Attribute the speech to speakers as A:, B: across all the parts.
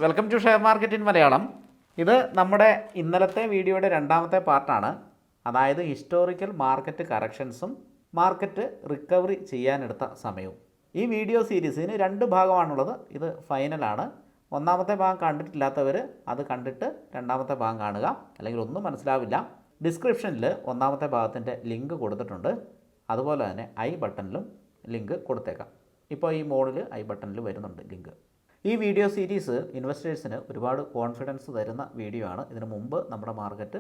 A: Welcome to share market in Malayalam. ഇത് നമ്മുടെ ഇന്നലത്തെ വീഡിയോയുടെ രണ്ടാമത്തെ പാർട്ടാണ്. അതായത് ഹിസ്റ്റോറിക്കൽ മാർക്കറ്റ് കറക്ഷൻസും മാർക്കറ്റ് റിക്കവറി ചെയ്യാനെടുത്ത സമയവും. ഈ വീഡിയോ സീരീസിന് 2 ഭാഗമാണുള്ളത്. ഇത് ഫൈനലാണ്. ഒന്നാമത്തെ ഭാഗം കണ്ടിട്ടില്ലാത്തവർ അത് കണ്ടിട്ട് രണ്ടാമത്തെ ഭാഗം കാണുക, അല്ലെങ്കിൽ ഒന്നും മനസ്സിലാവില്ല. ഡിസ്ക്രിപ്ഷനിൽ ഒന്നാമത്തെ ഭാഗത്തിൻ്റെ ലിങ്ക് കൊടുത്തിട്ടുണ്ട്. അതുപോലെ തന്നെ ഐ ബട്ടണിലും ലിങ്ക് കൊടുത്തേക്കാം. ഇപ്പോൾ ഈ മോഡിൽ ഐ ബട്ടണിൽ വരുന്നുണ്ട് ലിങ്ക്. ഈ വീഡിയോ സീരീസ് ഇൻവെസ്റ്റേഴ്സിന് ഒരുപാട് കോൺഫിഡൻസ് തരുന്ന വീഡിയോ ആണ്. ഇതിനു മുമ്പ് നമ്മുടെ മാർക്കറ്റ്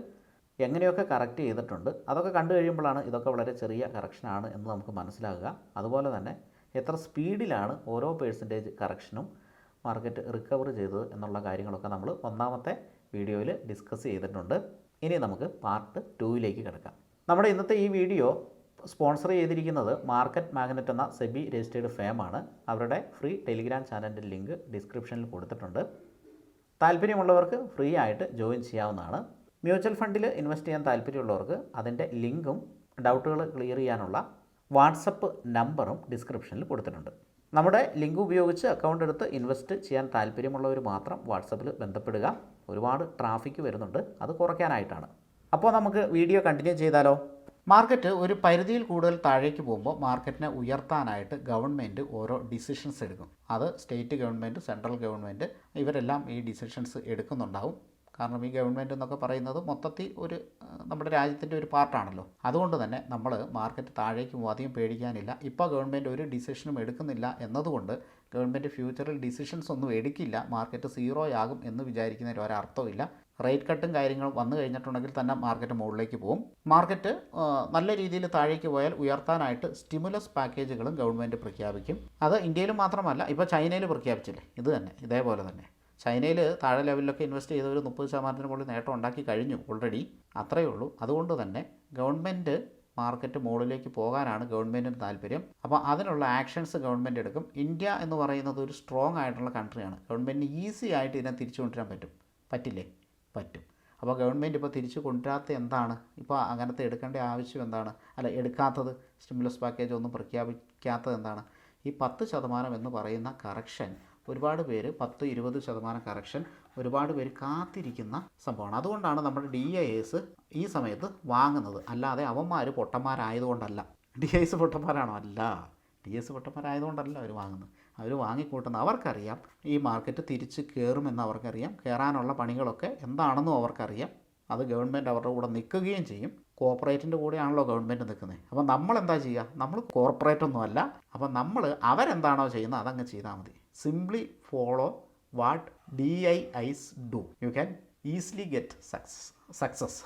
A: എങ്ങനെയൊക്കെ കറക്റ്റ് ചെയ്തിട്ടുണ്ട്, അതൊക്കെ കണ്ടു കഴിയുമ്പോഴാണ് ഇതൊക്കെ വളരെ ചെറിയ കറക്ഷനാണ് എന്ന് നമുക്ക് മനസ്സിലാകുക. അതുപോലെ തന്നെ എത്ര സ്പീഡിലാണ് ഓരോ പേഴ്സൻറ്റേജ് കറക്ഷനും മാർക്കറ്റ് റിക്കവർ ചെയ്തത് എന്നുള്ള കാര്യങ്ങളൊക്കെ നമ്മൾ ഒന്നാമത്തെ വീഡിയോയിൽ ഡിസ്കസ് ചെയ്തിട്ടുണ്ട്. ഇനി നമുക്ക് പാർട്ട് 2ലേക്ക് കിടക്കാം. നമ്മുടെ ഇന്നത്തെ ഈ വീഡിയോ സ്പോൺസർ ചെയ്തിരിക്കുന്നത് മാർക്കറ്റ് മാഗ്നറ്റ് എന്ന സെബി രജിസ്റ്റേർഡ് ഫേമാണ്. അവരുടെ ഫ്രീ ടെലിഗ്രാം ചാനലിൻ്റെ ലിങ്ക് ഡിസ്ക്രിപ്ഷനിൽ കൊടുത്തിട്ടുണ്ട്. താല്പര്യമുള്ളവർക്ക് ഫ്രീ ആയിട്ട് ജോയിൻ ചെയ്യാവുന്നതാണ്. മ്യൂച്വൽ ഫണ്ടിൽ ഇൻവെസ്റ്റ് ചെയ്യാൻ താല്പര്യമുള്ളവർക്ക് അതിൻ്റെ ലിങ്കും ഡൗട്ടുകൾ ക്ലിയർ ചെയ്യാനുള്ള വാട്സപ്പ് നമ്പറും ഡിസ്ക്രിപ്ഷനിൽ കൊടുത്തിട്ടുണ്ട്. നമ്മുടെ ലിങ്ക് ഉപയോഗിച്ച് അക്കൗണ്ട് എടുത്ത് ഇൻവെസ്റ്റ് ചെയ്യാൻ താല്പര്യമുള്ളവർ മാത്രം വാട്സപ്പിൽ ബന്ധപ്പെടുക. ഒരുപാട് ട്രാഫിക് വരുന്നുണ്ട്, അത് കുറയ്ക്കാനായിട്ടാണ്. അപ്പോൾ നമുക്ക് വീഡിയോ കണ്ടിന്യൂ ചെയ്താലോ? മാർക്കറ്റ് ഒരു പരിധിയിൽ കൂടുതൽ താഴേക്ക് പോകുമ്പോൾ മാർക്കറ്റിനെ ഉയർത്താനായിട്ട് ഗവൺമെൻറ് ഓരോ ഡിസിഷൻസ് എടുക്കും. അത് സ്റ്റേറ്റ് ഗവൺമെൻറ്, സെൻട്രൽ ഗവൺമെൻറ് ഇവരെല്ലാം ഈ ഡിസിഷൻസ് എടുക്കുന്നുണ്ടാവും. കാരണം ഈ ഗവൺമെൻറ് എന്നൊക്കെ പറയുന്നത് മൊത്തത്തിൽ ഒരു നമ്മുടെ രാജ്യത്തിൻ്റെ ഒരു പാർട്ടാണല്ലോ. അതുകൊണ്ട് തന്നെ നമ്മൾ മാർക്കറ്റ് താഴേക്ക് പോകും, അധികം പേടിക്കാനില്ല. ഇപ്പോൾ ഗവൺമെൻറ് ഒരു ഡിസിഷനും എടുക്കുന്നില്ല എന്നതുകൊണ്ട് ഗവൺമെൻറ് ഫ്യൂച്ചറിൽ ഡിസിഷൻസ് ഒന്നും എടുക്കില്ല, മാർക്കറ്റ് സീറോ ആകും എന്ന് വിചാരിക്കുന്നതിൽ ഒരർത്ഥമില്ല. റേറ്റ് കട്ടും കാര്യങ്ങളും വന്നു കഴിഞ്ഞിട്ടുണ്ടെങ്കിൽ തന്നെ മാർക്കറ്റ് മുകളിലേക്ക് പോകും. മാർക്കറ്റ് നല്ല രീതിയിൽ താഴേക്ക് പോയാൽ ഉയർത്താനായിട്ട് സ്റ്റിമുലസ് പാക്കേജുകളും ഗവൺമെൻറ് പ്രഖ്യാപിക്കും. അത് ഇന്ത്യയിൽ മാത്രമല്ല, ഇപ്പോൾ ചൈനയിൽ പ്രഖ്യാപിച്ചില്ലേ, ഇത് തന്നെ ഇതേപോലെ തന്നെ ചൈനയിൽ താഴെ ലെവലിലൊക്കെ ഇൻവെസ്റ്റ് ചെയ്തവർ 30% മുകളിൽ നേട്ടം ഉണ്ടാക്കി കഴിഞ്ഞു ഓൾറെഡി. അത്രയേ ഉള്ളൂ. അതുകൊണ്ട് തന്നെ ഗവൺമെൻറ് മാർക്കറ്റ് മുകളിലേക്ക് പോകാനാണ് ഗവൺമെൻറ്റിന് താല്പര്യം. അപ്പോൾ അതിനുള്ള ആക്ഷൻസ് ഗവൺമെൻറ് എടുക്കും. ഇന്ത്യ എന്ന് പറയുന്നത് ഒരു സ്ട്രോങ് ആയിട്ടുള്ള കൺട്രിയാണ്. ഗവൺമെൻറ്റിന് ഈസി ആയിട്ട് ഇതിനെ തിരിച്ചു കൊണ്ടുവരാൻ പറ്റില്ലേ? പറ്റും. അപ്പോൾ ഗവൺമെൻറ് ഇപ്പോൾ തിരിച്ചു കൊണ്ടുവരാത്ത എന്താണ്? ഇപ്പോൾ അങ്ങനത്തെ എടുക്കേണ്ട ആവശ്യം എന്താണ്? എടുക്കാത്തത്, സ്റ്റിമുലസ് പാക്കേജ് ഒന്നും പ്രഖ്യാപിക്കാത്തത് എന്താണ്? ഈ 10% എന്ന് പറയുന്ന കറക്ഷൻ ഒരുപാട് പേര് 10-20% കറക്ഷൻ ഒരുപാട് പേര് കാത്തിരിക്കുന്ന സംഭവമാണ്. അതുകൊണ്ടാണ് നമ്മുടെ DIs ഈ സമയത്ത് വാങ്ങുന്നത്. അല്ലാതെ അവന്മാർ പൊട്ടന്മാരായതുകൊണ്ടല്ല. DIs പൊട്ടന്മാരാണോ? അല്ല. DIs പൊട്ടന്മാരായതുകൊണ്ടല്ല അവർ വാങ്ങുന്നത്. അവർ വാങ്ങിക്കൂട്ടുന്ന അവർക്കറിയാം ഈ മാർക്കറ്റ് തിരിച്ച് കയറുമെന്ന് അവർക്കറിയാം. കയറാനുള്ള പണികളൊക്കെ എന്താണെന്നും അവർക്കറിയാം. അത് ഗവൺമെൻറ് അവരുടെ കൂടെ നിൽക്കുകയും ചെയ്യും. കോർപ്പറേറ്റിൻ്റെ കൂടെയാണല്ലോ ഗവൺമെൻറ് നിൽക്കുന്നത്. അപ്പോൾ നമ്മളെന്താ ചെയ്യുക? നമ്മൾ കോർപ്പറേറ്റൊന്നും അല്ല. അപ്പോൾ നമ്മൾ അവരെന്താണോ ചെയ്യുന്നത് അതങ്ങ് ചെയ്താൽ മതി. Simply follow what DIs do. You can easily get success.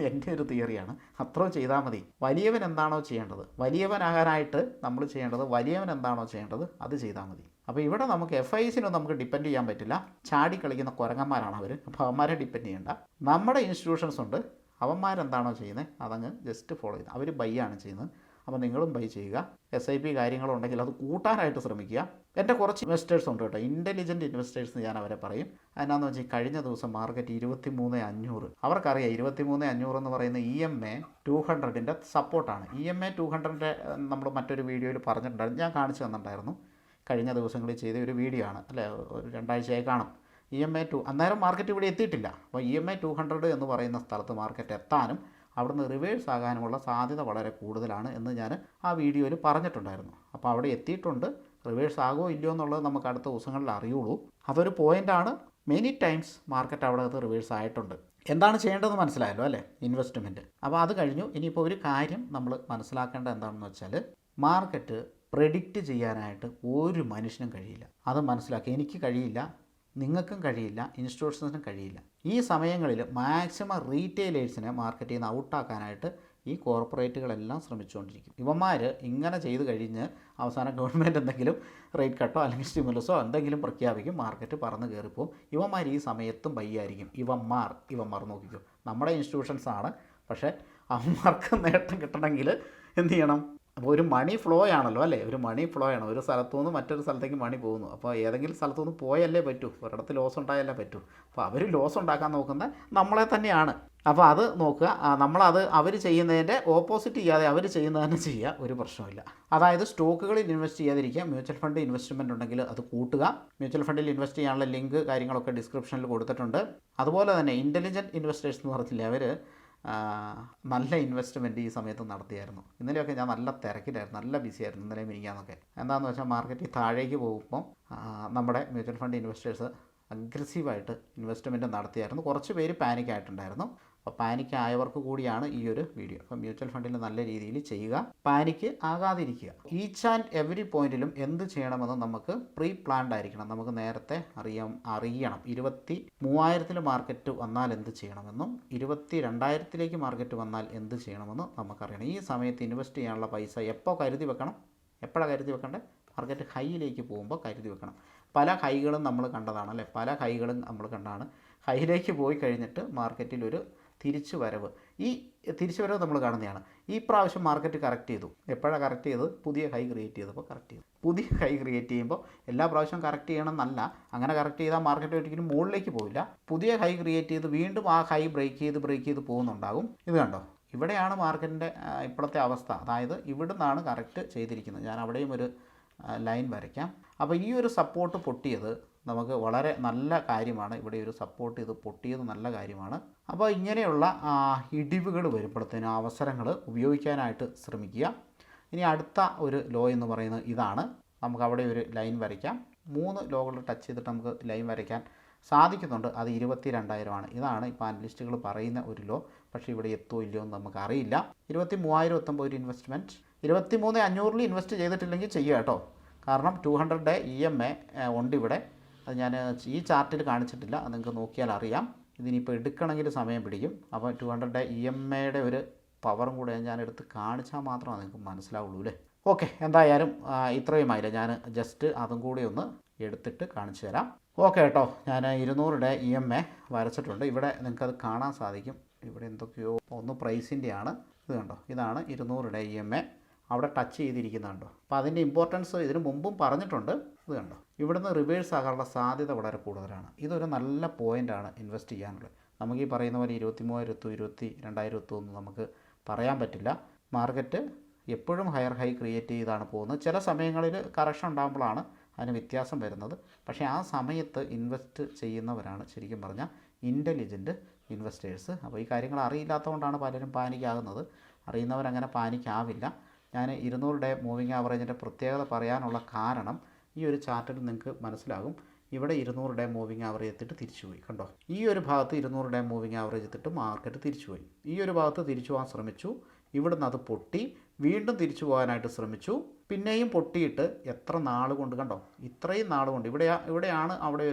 A: എൻ്റെ ഒരു തിയറിയാണ്. അത്രയും ചെയ്താൽ മതി. വലിയവൻ എന്താണോ ചെയ്യേണ്ടത്, വലിയവനാകാനായിട്ട് നമ്മൾ ചെയ്യേണ്ടത്, വലിയവൻ എന്താണോ ചെയ്യേണ്ടത് അത് ചെയ്താൽ മതി. അപ്പോൾ ഇവിടെ നമുക്ക് FISനൊന്നും നമുക്ക് ഡിപ്പെൻഡ് ചെയ്യാൻ പറ്റില്ല. ചാടി കളിക്കുന്ന കുരങ്ങന്മാരാണ് അവർ. അപ്പോൾ അവന്മാരെ ഡിപ്പെൻഡ് ചെയ്യേണ്ട. നമ്മുടെ ഇൻസ്റ്റിറ്റ്യൂഷൻസ് ഉണ്ട്, അവന്മാരെന്താണോ ചെയ്യുന്നത് അതങ്ങ് ജസ്റ്റ് ഫോളോ ചെയ്ത് അവർ ബൈ ആണ് ചെയ്യുന്നത്. അപ്പോൾ നിങ്ങളും ബൈ ചെയ്യുക. SIP കാര്യങ്ങളുണ്ടെങ്കിൽ അത് കൂട്ടാനായിട്ട് ശ്രമിക്കുക. എൻ്റെ കുറച്ച് ഇൻവെസ്റ്റേഴ്സ് ഉണ്ട് കേട്ടോ, ഇൻ്റലിജൻറ്റ് ഇൻവെസ്റ്റേഴ്സ് ഞാൻ അവരെ പറയും. അതിനാന്ന് വെച്ചാൽ കഴിഞ്ഞ ദിവസം മാർക്കറ്റ് 23,500, അവർക്കറിയാം 23,500 എന്ന് പറയുന്ന EMA 200ൻ്റെ സപ്പോർട്ടാണ്. EMA 200ൻ്റെ നമ്മൾ മറ്റൊരു വീഡിയോയിൽ പറഞ്ഞിട്ടുണ്ടായിരുന്നു, ഞാൻ കാണിച്ചു തന്നിട്ടുണ്ടായിരുന്നു. കഴിഞ്ഞ ദിവസങ്ങളിൽ ചെയ്ത ഒരു വീഡിയോ ആണ്, അല്ലേ, ഒരു 2 ആഴ്ചയായി കാണും. EMA 2 അന്നേരം മാർക്കറ്റ് ഇവിടെ എത്തിയിട്ടില്ല. അപ്പോൾ EMA 200 എന്ന് പറയുന്ന സ്ഥലത്ത് മാർക്കറ്റ് എത്താനും അവിടുന്ന് റിവേഴ്സ് ആകാനുമുള്ള സാധ്യത വളരെ കൂടുതലാണ് എന്ന് ഞാൻ ആ വീഡിയോയിൽ പറഞ്ഞിട്ടുണ്ടായിരുന്നു. അപ്പോൾ അവിടെ എത്തിയിട്ടുണ്ട്. റിവേഴ്സ് ആകുമോ ഇല്ലയോ എന്നുള്ളത് നമുക്ക് അടുത്ത ദിവസങ്ങളിൽ അറിയുള്ളൂ. അതൊരു പോയിൻ്റാണ്. മെനി ടൈംസ് മാർക്കറ്റ് അവിടെ റിവേഴ്സ് ആയിട്ടുണ്ട്. എന്താണ് ചെയ്യേണ്ടതെന്ന് മനസ്സിലായല്ലോ അല്ലേ? ഇൻവെസ്റ്റ്മെൻറ്റ്. അപ്പോൾ അത് കഴിഞ്ഞു. ഇനിയിപ്പോൾ ഒരു കാര്യം നമ്മൾ മനസ്സിലാക്കേണ്ടത് എന്താണെന്ന് വെച്ചാൽ, മാർക്കറ്റ് പ്രെഡിക്റ്റ് ചെയ്യാനായിട്ട് ഒരു മനുഷ്യനും കഴിയില്ല. അത് മനസ്സിലാക്കി. എനിക്ക് കഴിയില്ല, നിങ്ങൾക്കും കഴിയില്ല, ഇൻസ്റ്റിറ്റ്യൂഷൻസിനും കഴിയില്ല. ഈ സമയങ്ങളിൽ മാക്സിമം റീറ്റെയിലേഴ്സിനെ മാർക്കറ്റിൽ നിന്ന് ഔട്ടാക്കാനായിട്ട് ഈ കോർപ്പറേറ്റുകളെല്ലാം ശ്രമിച്ചുകൊണ്ടിരിക്കും. ഇവന്മാർ ഇങ്ങനെ ചെയ്ത് കഴിഞ്ഞ് അവസാനം ഗവൺമെൻറ് എന്തെങ്കിലും റേറ്റ് കട്ടോ അല്ലെങ്കിൽ സ്റ്റിമുലസോ എന്തെങ്കിലും പ്രഖ്യാപിക്കും, മാർക്കറ്റ് പറന്ന് കയറിപ്പോവും. ഇവന്മാർ ഈ സമയത്തും ബൈയായിരിക്കും. ഇവന്മാർ നോക്കിക്കോ, നമ്മുടെ ഇൻസ്റ്റിറ്റ്യൂഷൻസാണ്. പക്ഷേ അവന്മാർക്ക് നേട്ടം കിട്ടണമെങ്കിൽ എന്ത് ചെയ്യണം? അപ്പോൾ ഒരു മണി ഫ്ലോ ആണല്ലോ അല്ലേ, ഒരു മണി ഫ്ലോ ആണ്. ഒരു സ്ഥലത്തു നിന്ന് മറ്റൊരു സ്ഥലത്തേക്ക് മണി പോകുന്നു. അപ്പോൾ ഏതെങ്കിലും സ്ഥലത്തു നിന്ന് പോയല്ലേ പറ്റൂ, ഒരിടത്ത് ലോസ് ഉണ്ടായല്ലേ പറ്റൂ. അപ്പോൾ അവർ ലോസ് ഉണ്ടാക്കാൻ നോക്കുന്നത് നമ്മളെ തന്നെയാണ്. അപ്പോൾ അത് നോക്കുക, നമ്മളത് അവർ ചെയ്യുന്നതിൻ്റെ ഓപ്പോസിറ്റ് ചെയ്യാതെ അവർ ചെയ്യുന്നത് തന്നെ ചെയ്യുക, ഒരു പ്രശ്നമില്ല. അതായത് സ്റ്റോക്കുകളിൽ ഇൻവെസ്റ്റ് ചെയ്യാതിരിക്കുക, മ്യൂച്വൽ ഫണ്ട് ഇൻവെസ്റ്റ്മെൻറ്റ് ഉണ്ടെങ്കിൽ അത് കൂട്ടുക. മ്യൂച്വൽ ഫണ്ടിൽ ഇൻവെസ്റ്റ് ചെയ്യാനുള്ള ലിങ്ക് കാര്യങ്ങളൊക്കെ ഡിസ്ക്രിപ്ഷനിൽ കൊടുത്തിട്ടുണ്ട്. അതുപോലെ തന്നെ ഇൻ്റലിജൻറ്റ് ഇൻവെസ്റ്റേഴ്സ് എന്ന് പറഞ്ഞില്ലേ, അവർ നല്ല ഇൻവെസ്റ്റ്മെൻറ്റ് ഈ സമയത്ത് നടത്തിയായിരുന്നു. ഇന്നലെയൊക്കെ ഞാൻ നല്ല തിരക്കിലായിരുന്നു, നല്ല ബിസിയായിരുന്നു ഇന്നലെ മിനിക്കാന്നൊക്കെ. എന്താണെന്ന് വെച്ചാൽ മാർക്കറ്റ് താഴേക്ക് പോകുമ്പോൾ നമ്മുടെ മ്യൂച്വൽ ഫണ്ട് ഇൻവെസ്റ്റേഴ്സ് അഗ്രസീവായിട്ട് ഇൻവെസ്റ്റ്മെൻറ്റ് നടത്തിയായിരുന്നു. കുറച്ച് പേര് പാനിക് ആയിട്ടുണ്ടായിരുന്നു. അപ്പോൾ പാനിക് ആയവർക്ക് കൂടിയാണ് ഈ ഒരു വീഡിയോ. അപ്പോൾ മ്യൂച്വൽ ഫണ്ടിൽ നല്ല രീതിയിൽ ചെയ്യുക, പാനിക് ആകാതിരിക്കുക. ഈച്ച് ആൻഡ് എവറി പോയിന്റിലും എന്ത് ചെയ്യണമെന്ന് നമുക്ക് പ്രീ പ്ലാൻഡ് ആയിരിക്കണം. നമുക്ക് നേരത്തെ അറിയണം 23,000 മാർക്കറ്റ് വന്നാൽ എന്ത് ചെയ്യണമെന്നും 22,000 മാർക്കറ്റ് വന്നാൽ എന്ത് ചെയ്യണമെന്നും നമുക്കറിയണം. ഈ സമയത്ത് ഇൻവെസ്റ്റ് ചെയ്യാനുള്ള പൈസ എപ്പോൾ കരുതി വെക്കണം, എപ്പോഴാണ് കരുതി വെക്കേണ്ടത്? മാർക്കറ്റ് ഹൈയിലേക്ക് പോകുമ്പോൾ കരുതി വെക്കണം. പല ഹൈകളും നമ്മൾ കണ്ടതാണ് അല്ലേ, പല ഹൈകളും നമ്മൾ കണ്ടാണ്. ഹൈയിലേക്ക് പോയി കഴിഞ്ഞിട്ട് മാർക്കറ്റിൽ ഒരു തിരിച്ചു വരവ്, ഈ തിരിച്ചു വരവ് നമ്മൾ കാണുന്നതാണ്. ഈ പ്രാവശ്യം മാർക്കറ്റ് കറക്റ്റ് ചെയ്തു. എപ്പോഴാണ് കറക്റ്റ് ചെയ്തത്? പുതിയ ഹൈ ക്രിയേറ്റ് ചെയ്തപ്പോൾ കറക്റ്റ് ചെയ്തു. പുതിയ ഹൈ ക്രിയേറ്റ് ചെയ്യുമ്പോൾ എല്ലാ പ്രാവശ്യവും കറക്റ്റ് ചെയ്യണമെന്നല്ല, അങ്ങനെ കറക്റ്റ് ചെയ്താൽ മാർക്കറ്റ് ഒരിക്കലും മുകളിലേക്ക് പോവില്ല. പുതിയ ഹൈ ക്രിയേറ്റ് ചെയ്ത് വീണ്ടും ആ ഹൈ ബ്രേക്ക് ചെയ്ത് പോകുന്നുണ്ടാകും. ഇത് കണ്ടോ, ഇവിടെയാണ് മാർക്കറ്റിൻ്റെ ഇപ്പോഴത്തെ അവസ്ഥ. അതായത് ഇവിടുന്നാണ് കറക്റ്റ് ചെയ്തിരിക്കുന്നത്. ഞാൻ അവിടെയും ഒരു ലൈൻ വരയ്ക്കാം. അപ്പോൾ ഈ ഒരു സപ്പോർട്ട് പൊട്ടിയത് നമുക്ക് വളരെ നല്ല കാര്യമാണ്. ഇവിടെ ഒരു സപ്പോർട്ട് ഇത് പൊട്ടിയത് നല്ല കാര്യമാണ്. അപ്പോൾ ഇങ്ങനെയുള്ള ഇടിവുകൾ വരുമ്പോഴത്തേനും അവസരങ്ങൾ ഉപയോഗിക്കാനായിട്ട് ശ്രമിക്കുക. ഇനി അടുത്ത ഒരു ലോ എന്ന് പറയുന്നത് ഇതാണ്. നമുക്ക് അവിടെ ഒരു ലൈൻ വരയ്ക്കാം. 3 ലോകൾ ടച്ച് ചെയ്തിട്ട് നമുക്ക് ലൈൻ വരയ്ക്കാൻ സാധിക്കുന്നുണ്ട്. അത് 22,000 ഇതാണ് ഇപ്പോൾ അനലിസ്റ്റുകൾ പറയുന്ന ഒരു ലോ. പക്ഷേ ഇവിടെ എത്തുമോ ഇല്ലയോ എന്ന് നമുക്കറിയില്ല. 23,000 എത്തുമ്പോൾ ഒരു ഇൻവെസ്റ്റ്മെൻറ്റ് 23,500 ഇൻവെസ്റ്റ് ചെയ്തിട്ടില്ലെങ്കിൽ ചെയ്യുക കേട്ടോ. കാരണം 200 EMA ഉണ്ട് ഇവിടെ. അത് ഞാൻ ഈ ചാർട്ടിൽ കാണിച്ചിട്ടില്ല, അത് നിങ്ങൾക്ക് നോക്കിയാൽ അറിയാം. ഇതിനിപ്പോൾ എടുക്കണമെങ്കിൽ സമയം പിടിക്കും. അപ്പോൾ 200 EMAയുടെ ഒരു പവറും കൂടെ ഞാൻ എടുത്ത് കാണിച്ചാൽ മാത്രമേ നിങ്ങൾക്ക് മനസ്സിലാവുള്ളൂ അല്ലേ. ഓക്കെ, എന്തായാലും ഇത്രയുമായില്ല. ഞാൻ ജസ്റ്റ് അതും കൂടി ഒന്ന് എടുത്തിട്ട് കാണിച്ചു തരാം. ഓക്കെ കേട്ടോ, ഞാൻ 200 EMA വരച്ചിട്ടുണ്ട്. ഇവിടെ നിങ്ങൾക്കത് കാണാൻ സാധിക്കും. ഇവിടെ എന്തൊക്കെയോ ഒന്ന് പ്രൈസിൻ്റെയാണ്. ഇത് കണ്ടോ, ഇതാണ് 200 EMA അവിടെ ടച്ച് ചെയ്തിരിക്കുന്നുണ്ടോ. അപ്പോൾ അതിൻ്റെ ഇമ്പോർട്ടൻസ് ഇതിന് മുമ്പും പറഞ്ഞിട്ടുണ്ട്. ഇത് കണ്ടോ, ഇവിടുന്ന് റിവേഴ്സ് ആകാനുള്ള സാധ്യത വളരെ കൂടുതലാണ്. ഇതൊരു നല്ല പോയിൻ്റാണ് ഇൻവെസ്റ്റ് ചെയ്യാനുള്ളത്. നമുക്ക് ഈ പറയുന്ന പോലെ 23,000 എത്തും 22,000 എത്തും എന്ന് നമുക്ക് പറയാൻ പറ്റില്ല. മാർക്കറ്റ് എപ്പോഴും ഹയർ ഹൈ ക്രിയേറ്റ് ചെയ്താണ് പോകുന്നത്. ചില സമയങ്ങളിൽ കറക്ഷൻ ഉണ്ടാകുമ്പോഴാണ് അതിന് വ്യത്യാസം വരുന്നത്. പക്ഷേ ആ സമയത്ത് ഇൻവെസ്റ്റ് ചെയ്യുന്നവരാണ് ശരിക്കും പറഞ്ഞാൽ ഇൻ്റലിജൻറ്റ് ഇൻവെസ്റ്റേഴ്സ്. അപ്പോൾ ഈ കാര്യങ്ങൾ അറിയില്ലാത്തതുകൊണ്ടാണ് പലരും പാനിക്കാകുന്നത്. അറിയുന്നവരങ്ങനെ പാനിക്കാവില്ല. ഞാൻ 200 മൂവിങ് ആവറേജിൻ്റെ പ്രത്യേകത പറയാനുള്ള കാരണം ഈ ഒരു ചാർട്ടിൽ നിങ്ങൾക്ക് മനസ്സിലാകും. ഇവിടെ 200 മൂവിങ് ആവറേജ് എത്തിയിട്ട് തിരിച്ചുപോയി. കണ്ടോ, ഈ ഒരു ഭാഗത്ത് 200 മൂവിങ് ആവറേജ് എത്തിയിട്ട് മാർക്കറ്റ് തിരിച്ചുപോയി. ഈ ഒരു ഭാഗത്ത് തിരിച്ചു പോകാൻ ശ്രമിച്ചു. ഇവിടുന്ന് അത് പൊട്ടി വീണ്ടും തിരിച്ചു പോകാനായിട്ട് ശ്രമിച്ചു. പിന്നെയും പൊട്ടിയിട്ട് എത്ര നാൾ കൊണ്ട്, കണ്ടോ, ഇത്രയും നാൾ കൊണ്ട് ഇവിടെയാണ് അവിടെ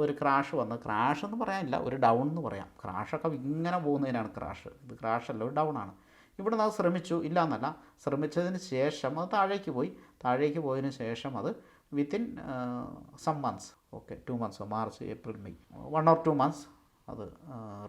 A: ഒരു ക്രാഷ് വന്നത്. ക്രാഷ് എന്ന് പറയാനില്ല, ഒരു ഡൗൺ എന്ന് പറയാം. ക്രാഷൊക്കെ ഇങ്ങനെ പോകുന്നതിനാണ് ക്രാഷ്. ഇത് ക്രാഷല്ല, ഒരു ഡൗൺ ആണ്. ഇവിടുന്ന് അത് ശ്രമിച്ചു, ഇല്ല എന്നല്ല, ശ്രമിച്ചതിന് ശേഷം അത് താഴേക്ക് പോയതിന് ശേഷം അത് within some months, okay 2 months, March April May 1 or 2 months അത്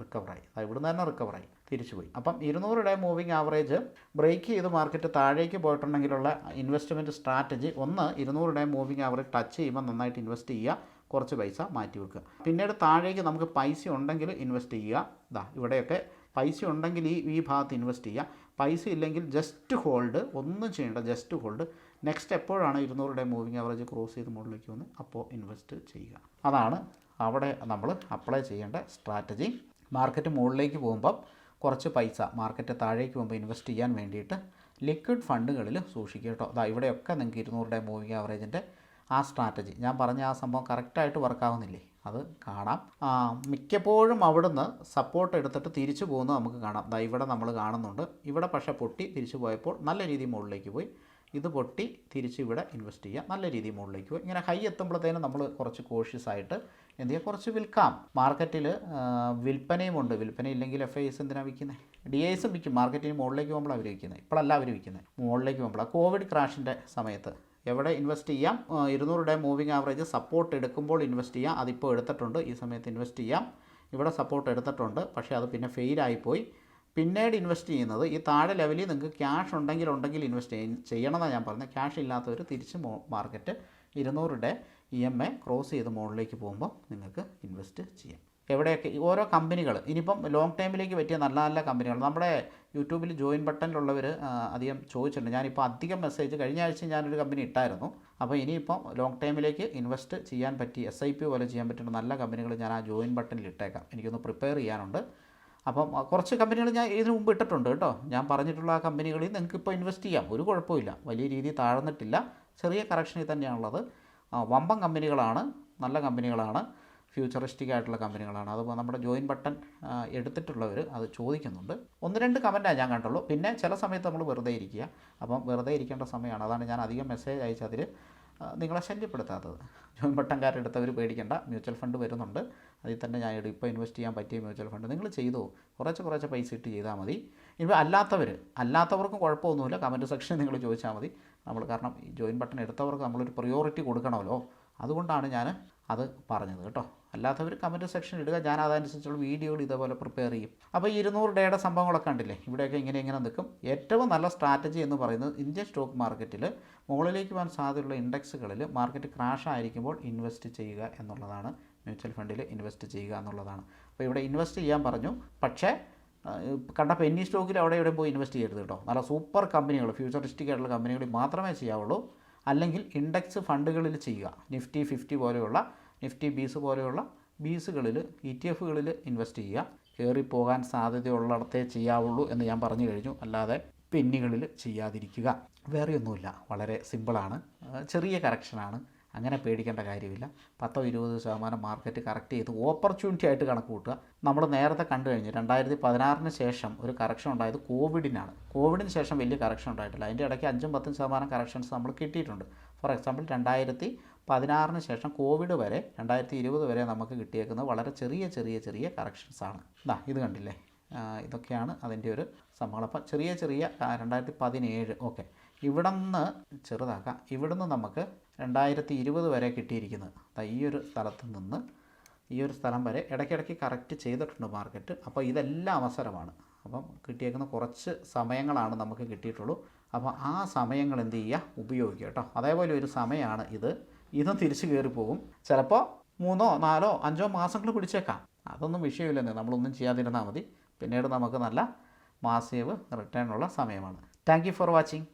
A: റിക്കവറായി. ഇവിടുന്ന് തന്നെ റിക്കവറായി തിരിച്ചുപോയി. അപ്പം 200 മൂവിങ് ആവറേജ് ബ്രേക്ക് ചെയ്ത് മാർക്കറ്റ് താഴേക്ക് പോയിട്ടുണ്ടെങ്കിലുള്ള ഇൻവെസ്റ്റ്മെൻറ്റ് സ്ട്രാറ്റജി ഒന്ന്, 200 മൂവിങ് ആവറേജ് ടച്ച് ചെയ്യുമ്പോൾ നന്നായിട്ട് ഇൻവെസ്റ്റ് ചെയ്യുക, കുറച്ച് പൈസ മാറ്റി വെക്കുക. പിന്നീട് താഴേക്ക് നമുക്ക് പൈസ ഉണ്ടെങ്കിൽ ഇൻവെസ്റ്റ് ചെയ്യുക. ഇവിടെയൊക്കെ പൈസ ഉണ്ടെങ്കിൽ ഈ ഭാഗത്ത് ഇൻവെസ്റ്റ് ചെയ്യുക. പൈസ ഇല്ലെങ്കിൽ ജസ്റ്റ് ഹോൾഡ്, ഒന്നും ചെയ്യേണ്ട, ജസ്റ്റ് ഹോൾഡ്. നെക്സ്റ്റ് എപ്പോഴാണ് 200 മൂവിങ് ആവറേജ് ക്രോസ് ചെയ്ത് മുകളിലേക്ക് വന്ന് അപ്പോൾ ഇൻവെസ്റ്റ് ചെയ്യുക. അതാണ് അവിടെ നമ്മൾ അപ്ലൈ ചെയ്യേണ്ട സ്ട്രാറ്റജി. മാർക്കറ്റ് മുകളിലേക്ക് പോകുമ്പം കുറച്ച് പൈസ മാർക്കറ്റ് താഴേക്ക് പോകുമ്പോൾ ഇൻവെസ്റ്റ് ചെയ്യാൻ വേണ്ടിയിട്ട് ലിക്വിഡ് ഫണ്ടുകളിൽ സൂക്ഷിക്കുക കേട്ടോ. ഇവിടെയൊക്കെ നിങ്ങൾക്ക് 200 മൂവിങ് ആവറേജിൻ്റെ ആ സ്ട്രാറ്റജി ഞാൻ പറഞ്ഞ ആ സംഭവം കറക്റ്റായിട്ട് വർക്കാവുന്നില്ലേ, അത് കാണാം. മിക്കപ്പോഴും അവിടുന്ന് സപ്പോർട്ട് എടുത്തിട്ട് തിരിച്ചു പോകുന്നത് നമുക്ക് കാണാം. ഇവിടെ നമ്മൾ കാണുന്നുണ്ട്. ഇവിടെ പക്ഷേ പൊട്ടി തിരിച്ചു പോയപ്പോൾ നല്ല രീതിയിൽ മുകളിലേക്ക് പോയി. ഇത് പൊട്ടി തിരിച്ച് ഇവിടെ ഇൻവെസ്റ്റ് ചെയ്യുക, നല്ല രീതിയിൽ മുകളിലേക്ക് പോയി. ഇങ്ങനെ ഹൈ എത്തുമ്പോഴത്തേനും നമ്മൾ കുറച്ച് കോഷ്യസ് ആയിട്ട് എന്ത് ചെയ്യുക, കുറച്ച് വിൽക്കാം. മാർക്കറ്റിൽ വിൽപ്പനയും ഉണ്ട്. വിൽപ്പന ഇല്ലെങ്കിൽ FIs എന്തിനാണ് വിൽക്കുന്നത്? DIs വിൽക്കും. മാർക്കറ്റിന് മുകളിലേക്ക് പോകുമ്പോൾ അവർ വിൽക്കുന്നത്, ഇപ്പോഴല്ല അവർ വിൽക്കുന്നത്, മുകളിലേക്ക് പോകുമ്പോൾ. കോവിഡ് ക്രാഷിൻ്റെ സമയത്ത് എവിടെ ഇൻവെസ്റ്റ് ചെയ്യാം? 200 മൂവിങ് ആവറേജ് സപ്പോർട്ട് എടുക്കുമ്പോൾ ഇൻവെസ്റ്റ് ചെയ്യാം. അതിപ്പോൾ എടുത്തിട്ടുണ്ട്, ഈ സമയത്ത് ഇൻവെസ്റ്റ് ചെയ്യാം. ഇവിടെ സപ്പോർട്ട് എടുത്തിട്ടുണ്ട്, പക്ഷേ അത് പിന്നെ ഫെയിലായിപ്പോയി. പിന്നീട് ഇൻവെസ്റ്റ് ചെയ്യുന്നത് ഈ താഴെ ലെവലിൽ നിങ്ങൾക്ക് ക്യാഷ് ഉണ്ടെങ്കിൽ ഇൻവെസ്റ്റ് ചെയ്യണമെന്നാണ് ഞാൻ പറഞ്ഞത്. ക്യാഷ് ഇല്ലാത്തവർ തിരിച്ച് മാർക്കറ്റ് 200 EMA ക്രോസ് ചെയ്ത് മുകളിലേക്ക് പോകുമ്പോൾ നിങ്ങൾക്ക് ഇൻവെസ്റ്റ് ചെയ്യാം. എവിടെയൊക്കെ ഓരോ കമ്പനികൾ ഇനിയിപ്പം ലോങ് ടൈമിലേക്ക് പറ്റിയ നല്ല നല്ല കമ്പനികൾ നമ്മുടെ യൂട്യൂബിൽ ജോയിൻ ബട്ടണിലുള്ളവർ അധികം ചോദിച്ചിട്ടുണ്ട്. ഞാനിപ്പോൾ അധികം മെസ്സേജ് കഴിഞ്ഞ ആഴ്ച ഞാനൊരു കമ്പനി ഇട്ടായിരുന്നു. അപ്പോൾ ഇനിയിപ്പം ലോങ് ടൈമിലേക്ക് ഇൻവെസ്റ്റ് ചെയ്യാൻ പറ്റി SIP പോലെ ചെയ്യാൻ പറ്റുന്ന നല്ല കമ്പനികൾ ഞാൻ ആ ജോയിൻ ബട്ടണിൽ ഇട്ടേക്കാം. എനിക്കൊന്ന് പ്രിപ്പയർ ചെയ്യാനുണ്ട്. അപ്പം കുറച്ച് കമ്പനികൾ ഞാൻ ഇതിനു മുമ്പ് ഇട്ടിട്ടുണ്ട് കേട്ടോ. ഞാൻ പറഞ്ഞിട്ടുള്ള ആ കമ്പനികളിൽ നിങ്ങൾക്ക് ഇപ്പോൾ ഇൻവെസ്റ്റ് ചെയ്യാം, ഒരു കുഴപ്പമില്ല. വലിയ രീതിയിൽ താഴ്ന്നിട്ടില്ല, ചെറിയ കറക്ഷനിൽ തന്നെയാണുള്ളത്. വമ്പൻ കമ്പനികളാണ്, നല്ല കമ്പനികളാണ്, ഫ്യൂച്ചറിസ്റ്റിക് ആയിട്ടുള്ള കമ്പനികളാണ്. അതുപോലെ നമ്മുടെ ജോയിൻ ബട്ടൺ എടുത്തിട്ടുള്ളവർ അത് ചോദിക്കുന്നുണ്ട്. 1-2 കമൻറ്റാണ് ഞാൻ കണ്ടുള്ളൂ. പിന്നെ ചില സമയത്ത് നമ്മൾ വെറുതെ ഇരിക്കുക. അപ്പം വെറുതെ ഇരിക്കേണ്ട സമയമാണ്. അതാണ് ഞാൻ അധികം മെസ്സേജ് അയച്ചതിൽ നിങ്ങളെ ശല്യപ്പെടുത്താത്തത്. ജോയിൻ ബട്ടൺകാരെടുത്തവർ പേടിക്കേണ്ട, മ്യൂച്വൽ ഫണ്ട് വരുന്നുണ്ട്. അതിൽ തന്നെ ഞാൻ ഇപ്പോൾ ഇൻവെസ്റ്റ് ചെയ്യാൻ പറ്റിയ മ്യൂച്വൽ ഫണ്ട് നിങ്ങൾ ചെയ്തോ, കുറച്ച് പൈസ ഇട്ട് ചെയ്താൽ മതി. ഇനി അല്ലാത്തവർക്കും കുഴപ്പമൊന്നുമില്ല. കമൻറ്റ് സെക്ഷനിൽ നിങ്ങൾ ചോദിച്ചാൽ മതി. കാരണം ഈ ജോയിൻ ബട്ടൺ എടുത്തവർക്ക് നമ്മളൊരു പ്രയോറിറ്റി കൊടുക്കണമല്ലോ, അതുകൊണ്ടാണ് ഞാൻ അത് പറഞ്ഞത് കേട്ടോ. അല്ലാത്തവർ കമൻറ്റ് സെക്ഷൻ ഇടുക, ഞാൻ അതനുസരിച്ചുള്ള വീഡിയോകൾ ഇതേപോലെ പ്രിപ്പയർ ചെയ്യും. അപ്പോൾ 200 സംഭവങ്ങളൊക്കെ ഉണ്ടല്ലേ, ഇവിടെയൊക്കെ ഇങ്ങനെ നിൽക്കും. ഏറ്റവും നല്ല സ്ട്രാറ്റജി എന്ന് പറയുന്നത് ഇന്ത്യൻ സ്റ്റോക്ക് മാർക്കറ്റിൽ മുകളിലേക്ക് പോകാൻ സാധ്യതയുള്ള ഇൻഡെക്സുകളിൽ മാർക്കറ്റ് ക്രാഷ് ആയിരിക്കുമ്പോൾ ഇൻവെസ്റ്റ് ചെയ്യുക എന്നുള്ളതാണ്. മ്യൂച്വൽ ഫണ്ടിൽ ഇൻവെസ്റ്റ് ചെയ്യുക എന്നുള്ളതാണ്. അപ്പോൾ ഇവിടെ ഇൻവെസ്റ്റ് ചെയ്യാൻ പറഞ്ഞു, പക്ഷേ കണ്ട പെന്നി സ്റ്റോക്കിൽ അവിടെ പോയി ഇൻവെസ്റ്റ് ചെയ്യരുത് കേട്ടോ. നല്ല സൂപ്പർ കമ്പനികൾ, ഫ്യൂച്ചറിസ്റ്റിക് ആയിട്ടുള്ള കമ്പനികളിൽ മാത്രമേ ചെയ്യാവുള്ളൂ. അല്ലെങ്കിൽ ഇൻഡെക്സ് ഫണ്ടുകളിൽ ചെയ്യുക. നിഫ്റ്റി 50 പോലെയുള്ള, നിഫ്റ്റി ബീസ് പോലെയുള്ള ബീസുകളിൽ, ETF-കളിൽ ഇൻവെസ്റ്റ് ചെയ്യുക. കയറിപ്പോകാൻ സാധ്യതയുള്ളിടത്തേ ചെയ്യാവുള്ളൂ എന്ന് ഞാൻ പറഞ്ഞു കഴിഞ്ഞു. അല്ലാതെ പെന്നികളിൽ ചെയ്യാതിരിക്കുക. വേറെയൊന്നുമില്ല, വളരെ സിമ്പിളാണ്. ചെറിയ കറക്ഷനാണ്, അങ്ങനെ പേടിക്കേണ്ട കാര്യമില്ല. 10-20% മാർക്കറ്റ് കറക്റ്റ് ചെയ്ത് ഓപ്പർച്യൂണിറ്റി ആയിട്ട് കണക്ക് കൂട്ടുക. നമ്മൾ നേരത്തെ കണ്ടു കഴിഞ്ഞു 2016 ശേഷം ഒരു കറക്ഷൻ ഉണ്ടായത് കോവിഡിനാണ്. കോവിഡിന് ശേഷം വലിയ കറക്ഷൻ ഉണ്ടായിട്ടില്ല. അതിൻ്റെ ഇടയ്ക്ക് 5-10% കറക്ഷൻസ് നമ്മൾ കിട്ടിയിട്ടുണ്ട്. ഫോർ എക്സാമ്പിൾ 2016 ശേഷം കോവിഡ് വരെ 2020 വരെ നമുക്ക് കിട്ടിയേക്കുന്നത് വളരെ ചെറിയ കറക്ഷൻസാണ്. ഇത് കണ്ടില്ലേ, ഇതൊക്കെയാണ് അതിൻ്റെ ഒരു സംഭവം. അപ്പം ചെറിയ 2017 ഓക്കെ, ഇവിടെ നിന്ന് ചെറുതാക്കാം. ഇവിടുന്ന് നമുക്ക് 2020 വരെ കിട്ടിയിരിക്കുന്നത് ഈ ഒരു സ്ഥലത്ത് നിന്ന് ഈ ഒരു സ്ഥലം വരെ ഇടയ്ക്കിടയ്ക്ക് കറക്റ്റ് ചെയ്തിട്ടുണ്ട് മാർക്കറ്റ്. അപ്പോൾ ഇതെല്ലാം അവസരമാണ്. അപ്പം കിട്ടിയേക്കുന്ന കുറച്ച് സമയങ്ങളാണ് നമുക്ക് കിട്ടിയിട്ടുള്ളൂ. അപ്പോൾ ആ സമയങ്ങൾ എന്ത് ചെയ്യുക, ഉപയോഗിക്കുക കേട്ടോ. അതേപോലെ ഒരു സമയമാണ് ഇതും തിരിച്ച് കയറി പോകും. ചിലപ്പോൾ 3, 4, 5 മാസങ്ങൾ പിടിച്ചേക്കാം. അതൊന്നും വിഷയമില്ലെന്ന്, നമ്മളൊന്നും ചെയ്യാതിരുന്നാൽ മതി. പിന്നീട് നമുക്ക് നല്ല മാസീവ് റിട്ടേൺ ഉള്ള സമയമാണ്. Thank you for watching.